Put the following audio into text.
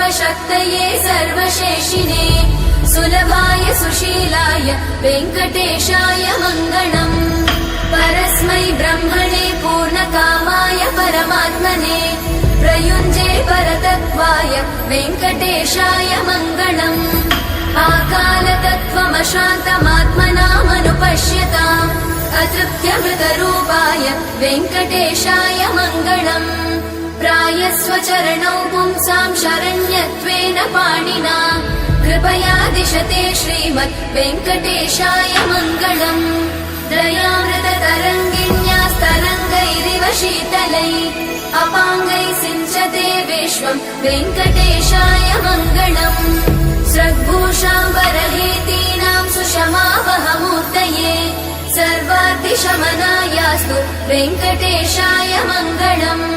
सर्वशक्तये सर्वशेषिणे सुलभाय सुशीलाय वेङ्कटेशाय मङ्गलम् परस्मै ब्रह्मणे पूर्णकामाय परमात्मने प्रयुञ्जे परतत्त्वाय वेङ्कटेशाय मङ्गलम् आकालतत्त्वमशान्तमात्मनामनुपश्यताम् अतृप्त्यमृतरूपाय वेङ्कटेशाय मङ्गलम् प्रायस्व चरणौ पुंसां शरण्यत्वेन पाणिना कृपया दिशते श्रीमद् वेङ्कटेशाय मङ्गलम् दयामृततरङ्गिण्यास्तरङ्गैरिव शीतलै अपाङ्गैः सिञ्चते विश्वं वेङ्कटेशाय मङ्गलम् स्रग्भूषाम्बरहेतीनां सुषमावहमूर्तये सर्वाद्दिशमनायास्तु वेङ्कटेशाय मङ्गलम्